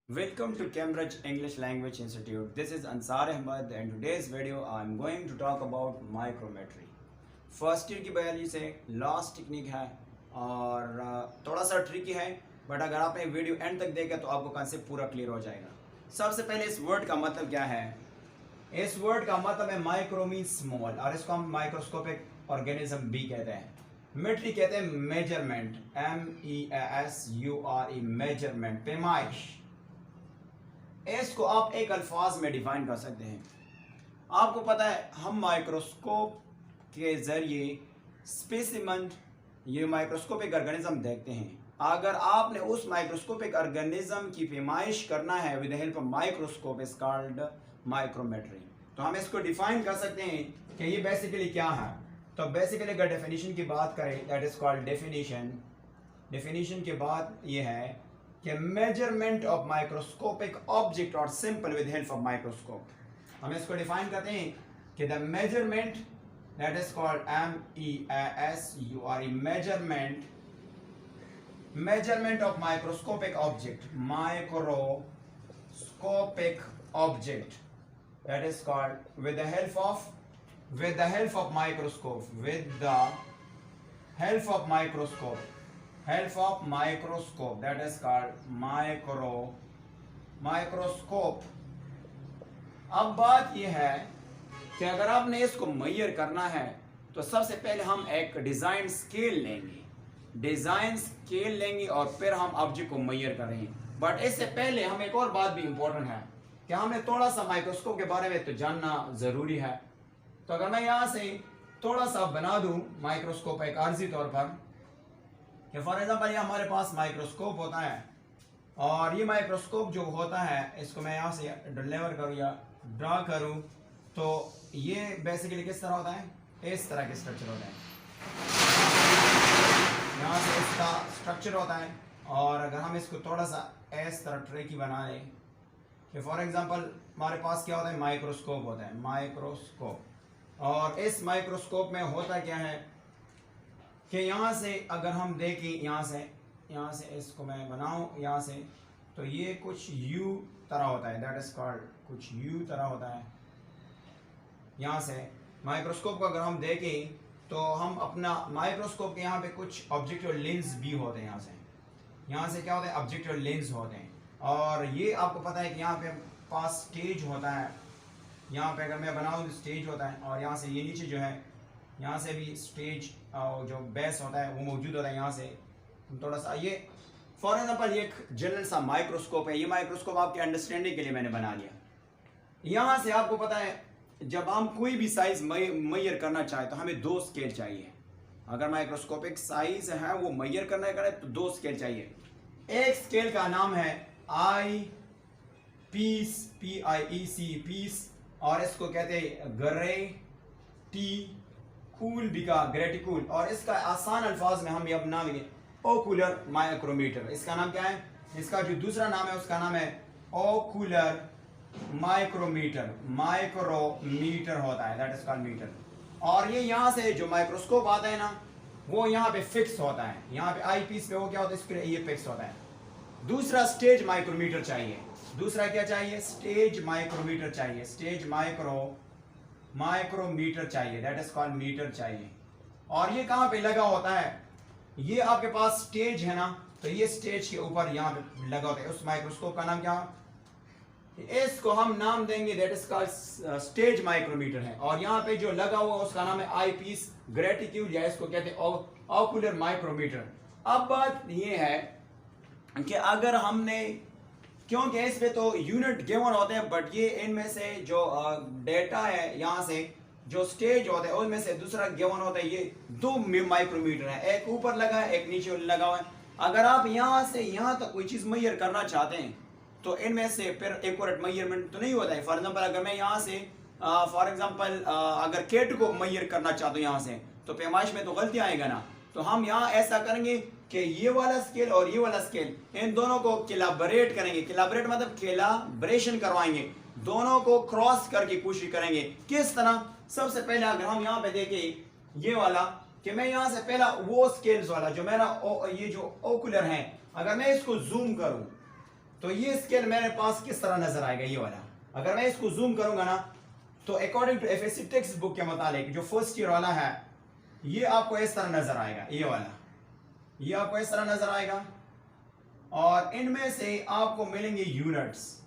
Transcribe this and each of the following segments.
Welcome to Cambridge English Language Institute. This is Ansar Ahmed and today's video I am going to talk about micrometry. First year की biology से last technique है और थोड़ा सा tricky है but अगर आपने वीडियो एंड तक देखा तो आपको कंसेप्ट पूरा क्लियर हो जाएगा। सबसे पहले इस वर्ड का मतलब क्या है। इस वर्ड का मतलब है माइक्रो मीन स्मॉल और इसको हम माइक्रोस्कोपिक ऑर्गेनिज्म भी कहते हैं। मेट्री कहते हैं मेजरमेंट, MEASURE मेजरमेंट, पैमाइश। इसको आप एक अल्फाज में डिफाइन कर सकते हैं। आपको पता है हम माइक्रोस्कोप के जरिए स्पेसिमेन, ये माइक्रोस्कोपिक ऑर्गेनिज्म देखते हैं। अगर आपने उस माइक्रोस्कोपिक ऑर्गेनिज्म की पैमाइश करना है with the help of microscope is called micrometry. तो हम इसको डिफाइन कर सकते हैं कि ये बेसिकली क्या है। तो बेसिकली अगर डेफिनेशन की बात करें that is called definition. Definition के बाद ये है कि मेजरमेंट ऑफ माइक्रोस्कोपिक ऑब्जेक्ट और simple with help of microscope. हम इसको डिफाइन करते हैं कि the measurement that is called MEASURE measurement of microscopic object that is called with the help of microscope that is called microscope। अब बात यह है कि अगर आपने इसको मेजर करना है तो सबसे पहले हम एक डिजाइन स्केल लेंगे और फिर हम ऑब्जेक्ट को मेजर करेंगे। बट इससे पहले हम एक और बात भी इंपॉर्टेंट है कि हमने थोड़ा सा माइक्रोस्कोप के बारे में तो जानना जरूरी है। तो अगर मैं यहाँ से थोड़ा सा बना दूं माइक्रोस्कोप एक आर्जी तौर पर कि फॉर एग्जांपल ये हमारे पास माइक्रोस्कोप होता है और ये माइक्रोस्कोप जो होता है इसको मैं यहाँ से डिलीवर करूँ या ड्रा करूँ तो ये बेसिकली किस तरह होता है, इस तरह के स्ट्रक्चर होता है। यहाँ से इसका स्ट्रक्चर होता है और अगर हम इसको थोड़ा सा इस तरह ट्रेकी बना लें कि फॉर एग्जांपल हमारे पास क्या होता है, माइक्रोस्कोप होता है, माइक्रोस्कोप। और इस माइक्रोस्कोप में होता क्या है कि यहाँ से अगर हम देखें यहाँ से इसको मैं बनाऊँ यहाँ से तो ये कुछ यू तरह होता है, दैट इज कॉल्ड कुछ यू तरह होता है। यहाँ से माइक्रोस्कोप को अगर हम देखें तो हम अपना माइक्रोस्कोप के यहाँ पे कुछ ऑब्जेक्टिव लेंस भी होते हैं। यहाँ से क्या होता है, ऑब्जेक्टिव लेंस होते हैं। और ये आपको पता है कि यहाँ पे पास स्टेज होता है। यहाँ पे अगर मैं बनाऊँ स्टेज होता है और यहाँ से ये नीचे जो है यहाँ से भी स्टेज जो बेस होता है वो मौजूद होता है। यहाँ से थोड़ा सा ये फॉर एग्जाम्पल ये एक जनरल सा माइक्रोस्कोप है। ये माइक्रोस्कोप आपके अंडरस्टैंडिंग के लिए मैंने बना लिया। यहाँ से आपको पता है जब हम कोई भी साइज मेजर करना चाहे तो हमें दो स्केल चाहिए। अगर माइक्रोस्कोपिक साइज है वो मेजर करना है तो दो स्केल चाहिए। एक स्केल का नाम है आई पीस, PIEC पीस, और इसको कहते हैं ग्रेटिकूल। और इसका आसान अल्फाज में हम ये अपना लेंगे ओकुलर माइक्रोमीटर। इसका नाम क्या है, इसका जो दूसरा नाम है उसका नाम है ओकुलर माइक्रोमीटर होता है, दैट इज कॉल्ड मीटर। और ये यहाँ से जो माइक्रोस्कोप आता है ना वो यहाँ पे फिक्स होता है। यहाँ पे आई पीस पे वो क्या होता है, इसके ये फिक्स होता है। दूसरा स्टेज माइक्रोमीटर चाहिए। दूसरा क्या चाहिए, स्टेज माइक्रोमीटर चाहिए, स्टेज माइक्रोमीटर चाहिए, दैट इज कॉल्ड मीटर चाहिए। और ये कहाँ पे लगा होता है, ये आपके पास स्टेज है ना तो ये स्टेज के ऊपर यहाँ पे लगा होता है। उस माइक्रोस्कोप का नाम क्या, इसको हम नाम देंगे that is called stage micrometer है। और यहाँ पे जो लगा हुआ उसका नाम है आई पीस ग्रेटिक्यूल या इसको कहते हैं ओकुलर माइक्रोमीटर। अब बात ये है कि अगर हमने, क्योंकि इस पे तो यूनिट गिवन होते हैं बट ये इनमें से जो डेटा है यहाँ से जो स्टेज होता है उनमें से दूसरा गिवन होता है। ये दो माइक्रोमीटर है, एक ऊपर लगा है एक नीचे लगा हुआ है। अगर आप यहाँ से यहाँ तक कोई चीज मेजर करना चाहते हैं तो इनमें से फिर एक्यूरेट मेजरमेंट तो नहीं होता है। फॉर एग्जांपल अगर मैं यहाँ से अगर केट को मेजर करना चाहता हूँ यहाँ से तो पैमाइश में तो गलती आएगा ना। तो हम यहाँ ऐसा करेंगे कि ये वाला स्केल और ये वाला स्केल इन दोनों को कोलैबोरेट करेंगे। कोलैबोरेट मतलब कोलैबोरेशन करवाएंगे, दोनों को क्रॉस करके कोशिश करेंगे। किस तरह, सबसे पहले अगर हम यहाँ पे देखें ये वाला कि मैं यहाँ से पहला वो स्केल्स वाला जो मेरा ये जो ओकुलर है अगर मैं इसको जूम करूं तो ये स्केल मेरे पास किस तरह नजर आएगा, ये वाला। अगर मैं इसको जूम करूंगा ना, तो according to FSC textbook के मुताबिक जो फर्स्ट ईयर वाला है, ये आपको इस तरह नजर आएगा, ये वाला, ये आपको इस तरह नजर आएगा। और इनमें से आपको मिलेंगे यूनिट्स।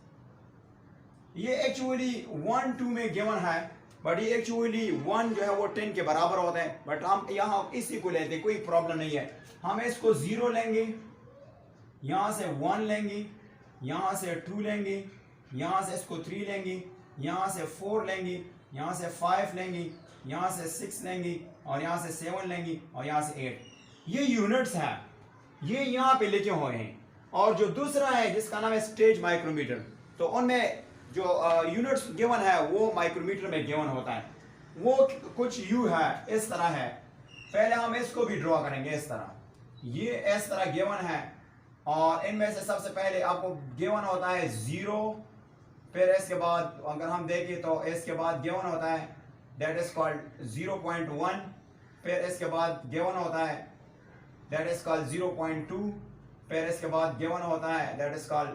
ये एक्चुअली 1 2 में गिवन है, बट ये एक्चुअली 1 जो है वो 10 के बराबर होता है, बट हम यहाँ इसी को लेते हैं, कोई प्रॉब्लम नहीं है। हम इसको 0 लेंगे, यहाँ से 1 लेंगे, यहाँ से 2 लेंगे, यहाँ से इसको 3 लेंगे, यहाँ से 4 लेंगे, यहाँ से 5 लेंगे, यहाँ से 6 लेंगे, और यहाँ से 7 लेंगे, और यहाँ से 8। ये यूनिट्स हैं, ये यहाँ पे लिखे हुए हैं। और जो दूसरा है जिसका नाम है स्टेज माइक्रोमीटर, तो उनमें जो यूनिट्स गिवन है वो माइक्रोमीटर में गिवन होता है। वो कुछ यू है, इस तरह है। पहले हम इसको भी ड्रॉ करेंगे इस तरह, ये इस तरह गिवन है। और इनमें से सबसे पहले आपको गिवन होता है 0, फिर इसके बाद अगर हम देखें तो इसके बाद गिवन होता है दैट इज कॉल्ड 0.1, फिर इसके बाद गिवन होता है दैट इज कॉल्ड 0.2, फिर इसके बाद गिवन होता है दैट इज कॉल्ड,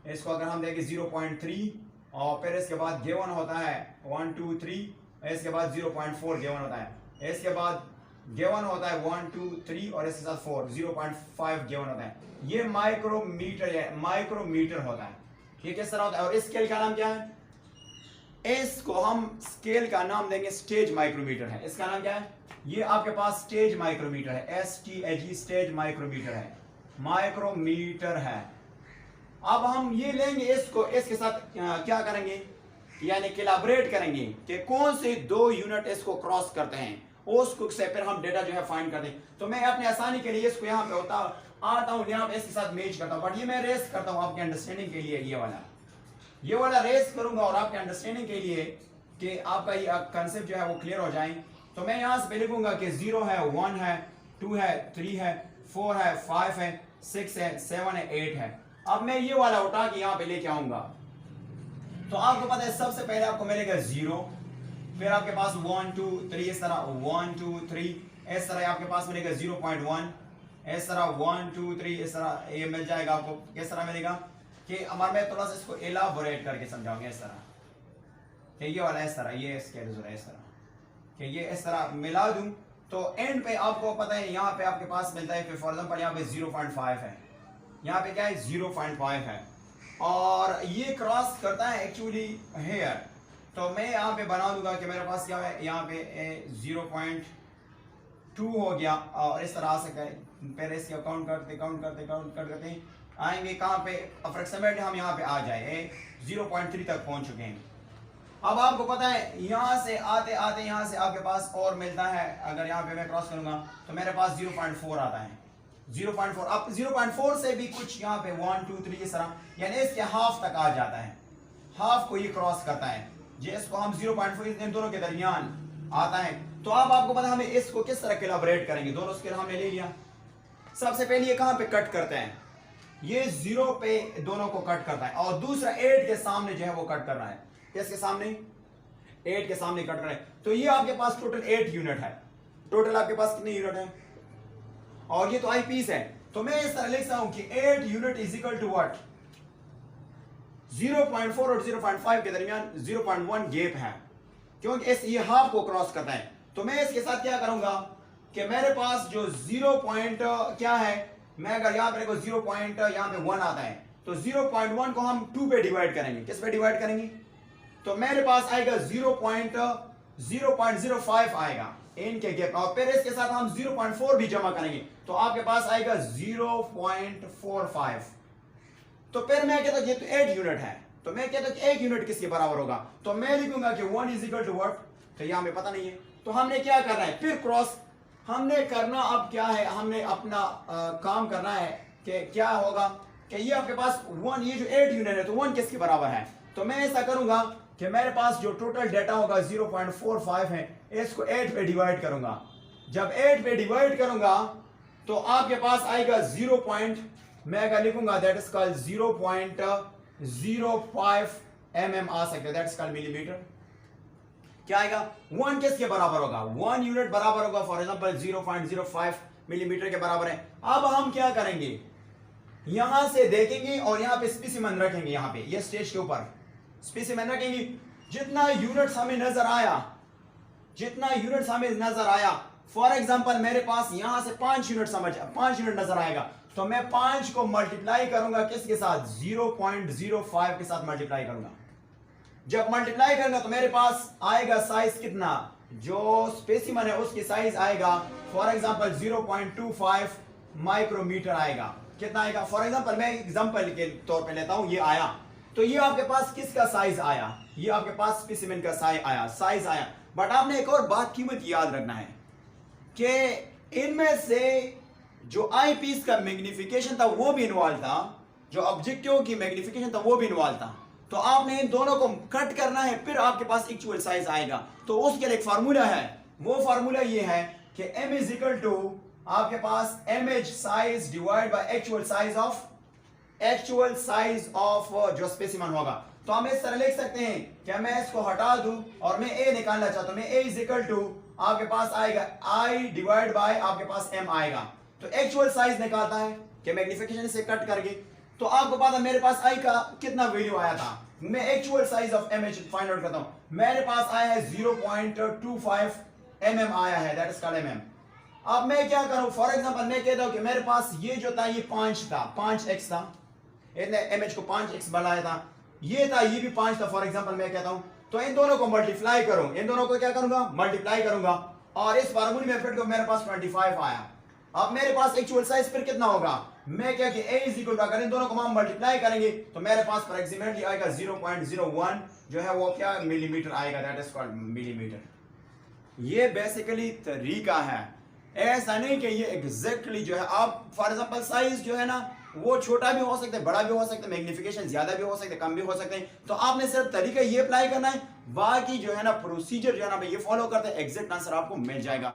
इसको अगर हम देखें 0.3, और फिर इसके बाद गिवन होता है 1 2 3, इसके बाद 0.4 गिवन होता है, इसके बाद गिवन होता है 1 2 3, और इसके साथ 4 0.5 गिवन होता है। ये माइक्रोमीटर है, माइक्रोमीटर होता है। ये किस तरह होता है? और इस स्केल का नाम क्या है? इसको हम स्केल का नाम देंगे स्टेज माइक्रोमीटर है। इसका नाम क्या है? ये आपके पास स्टेज माइक्रोमीटर है, STAG स्टेज माइक्रोमीटर है, माइक्रोमीटर है। अब हम ये लेंगे इसको, इसके साथ क्या करेंगे, यानी कोलैबोरेट करेंगे कि कौन से 2 यूनिट इसको क्रॉस करते हैं, उसको से फिर हम डेटा जो है फाइंड करते हैं। तो मैं अपनी आसानी के लिए इसको यहाँ पे आता हूँ, यहाँ पे इसके साथ मैच करता हूँ, बट ये मैं रेस करता हूँ आपके अंडरस्टैंडिंग के लिए। ये वाला रेस करूंगा और आपके अंडरस्टैंडिंग के लिए कि आपका ये कंसेप्ट जो है वो क्लियर हो जाए। तो मैं यहाँ से लिखूंगा कि 0 है, 1 है, 2 है, 3 है, 4 है, 5 है, 6 है, 7 है, 8 है। अब मैं ये वाला उठा के यहाँ पे लेके आऊंगा, तो आपको पता है सबसे पहले आपको मिलेगा 0, फिर आपके पास 1 2 3, इस तरह 1 2 3, इस तरह आपके पास मिलेगा 0.1, इस तरह 1 2 3, इस तरह ये मिल जाएगा आपको। किस तरह मिलेगा कि हमारे मैं थोड़ा सा इसको एलाबोरेट करके समझाऊंगा। इस तरह कि ये वाला इस तरह, ये स्केल है इस तरह कि ये इस तरह मिला दूं, तो एंड पे आपको पता है यहाँ पे आपके पास मिलता है, फॉर एग्जांपल यहाँ पे 0.5 है, यहाँ पे क्या है 0.5 है, और ये क्रॉस करता है एक्चुअली हेयर। तो मैं यहाँ पे बना दूंगा कि मेरे पास क्या है, यहाँ पे 0.2 हो गया, और इस तरह आ सकता है। फिर इसके काउंट करते आएंगे कहाँ पे, अप्रोक्सीमेटली हम यहाँ पे आ जाए 0.3 तक पहुंच चुके हैं। अब आपको पता है यहाँ से आते आते यहाँ से आपके पास और मिलता है, अगर यहाँ पे मैं क्रॉस करूंगा तो मेरे पास 0.4 आता है, 0.4। अब 0.4 से भी कुछ यहाँ पे 1 2 3 इस तरह, यानी इसके हाफ तक आ जाता है, हाफ को ये क्रॉस करता है, जिसको हम 0.4 इन दोनों के दरमियान आता है। तो अब आपको पता है हमें इसको किस तरह कोलैबोरेट करेंगे, दोनों स्केल हमने ले लिया। सबसे पहले ये कहाँ पे कट करते हैं, ये 0 पे दोनों को कट करता है, और दूसरा 8 के सामने जो है वो कट कर रहा है, इसके सामने 8 के सामने कट रहा है। तो ये आपके पास टोटल 8 यूनिट है। टोटल आपके पास कितने यूनिट है, और ये तो आई पीस है। तो मैं इस तरह लिख सकता हूं कि 8 unit is equal to what, 0.4 और 0.5 के दरमियान 0.1 गैप है, क्योंकि इस ये हाफ को क्रॉस करता है। तो मैं इसके साथ क्या करूंगा कि मेरे पास जो 0 पॉइंट क्या है, मैं अगर यहाँ पे 0 पॉइंट यहाँ पे 1 आता है, तो 0.1 को हम 2 पे डिवाइड करेंगे। किस पे डिवाइड करेंगे, तो मेरे पास आएगा 0.05 आएगा इनके गैप, और फिर इसके साथ हम 0.4 भी जमा करेंगे, तो आपके पास आएगा 0.45। तो फिर मैं कहता हूं ये तो 8 यूनिट है, तो मैं कहता हूं कि 1 यूनिट किसके बराबर होगा, तो मैं लिखूंगा कि 1 इज इक्वल टू व्हाट, तो यहां हमें पता नहीं है। तो हमने क्या करना है, फिर क्रॉस हमने करना, अब क्या है, हमने अपना काम करना है कि क्या होगा कि ये आपके पास 1, ये जो 8 यूनिट है तो 1 किसके बराबर है। तो मैं ऐसा करूंगा कि मेरे पास जो टोटल डेटा होगा 0.45 है, इसको 8 पे डिवाइड करूंगा। जब 8 पे डिवाइड करूंगा तो आपके पास आएगा 0. मैं अगर लिखूंगा दैट इज कॉल्ड 0.05 mm आ सकता है, दैट इज कॉल्ड मिलीमीटर। क्या आएगा, 1 किसके बराबर होगा, 1 यूनिट बराबर होगा फॉर एग्जांपल 0.05 मिलीमीटर के बराबर है। अब हम क्या करेंगे, यहां से देखेंगे और यहां पे स्पेसिमेन रखेंगे, यहां पे ये स्टेज के ऊपर स्पेसिमेन रखेंगे। जितना यूनिट्स हमें नजर आया, जितना यूनिट्स हमें नजर आया, फॉर एग्जांपल मेरे पास यहां से 5 यूनिट नजर आएगा, तो मैं 5 को मल्टीप्लाई करूंगा किसके साथ, 0.05 के साथ मल्टीप्लाई करूंगा। जब मल्टीप्लाई करूंगा तो मेरे पास आएगा साइज कितना, जो स्पेसिमेन है उसकी साइज आएगा फॉर एग्जांपल 0.25 माइक्रोमीटर आएगा। कितना आएगा, फॉर एग्जांपल मैं एग्जांपल के तौर पे लेता हूं, ये आया, तो ये आपके पास किसका साइज आया, ये आपके पास स्पेसिमेन का साइज आया। बट आपने एक और बात कीमत याद रखना है कि इनमें से जो आई पीस का मैग्निफिकेशन था वो भी इन्वॉल्व था, जो ऑब्जेक्टिव की मैग्निफिकेशन था वो भी इन्वॉल्व था। तो आपने इन दोनों को कट करना है, फिर आपके पास एक्चुअल साइज आएगा। तो उसके लिए एक फार्मूला है, वो फार्मूला ये है कि m इज इक्वल टू आपके पास mh size divide by actual size of जो स्पेसिमेन होगा। तो हम इस तरह लिख सकते हैं कि मैं इसको हटा दूं और मैं a निकालना चाहता हूं, मैं a इज इक्वल टू आपके पास आएगा i डिवाइड बाय आपके पास m आएगा। तो एक्चुअल साइज निकालता है कि मैग्निफिकेशन से कट करके, तो आपको पता मेरे पास i का कितना वैल्यू आया था, मैं actual size of mh find out करता हूं। मेरे पास आया है 0.25 mm आया है, दैट इज कॉल्ड mm। अब मैं क्या करूं, फॉर एग्जांपल मैं कहता हूं कि मेरे पास ये जो था ये 5x था, इसने mh को 5x बढ़ाया था, ये था ये भी 5 था, फॉर एग्जांपल मैं कहता हूं। तो इन दोनों को मल्टीप्लाई करूं, इन दोनों को क्या करूंगा, मल्टीप्लाई करूंगा, और इस फार्मूले में फिर मेरे पास 25 आया। अब मेरे पास एक्चुअल साइज फिर कितना होगा, मैं क्या कि a इज इक्वल टू, अगर इन दोनों को हम मल्टीप्लाई करेंगे तो मेरे पास अप्रॉक्सीमेटली आएगा 0.01 जो है वो क्या मिलीमीटर आएगा, दैट इज कॉल्ड मिलीमीटर। ये बेसिकली तरीका है, ऐसा नहीं कि ये एग्जैक्टली जो है आप फॉर एग्जांपल साइज जो है ना वो छोटा भी हो सकता है, बड़ा भी हो सकता है, मैग्निफिकेशन ज्यादा भी हो सकता है, कम भी हो सकते हैं। तो आपने सिर्फ तरीका ये अप्लाई करना है, बाकी जो है ना प्रोसीजर जो है ना ये फॉलो करते हैं, एग्जैक्ट आंसर आपको मिल जाएगा।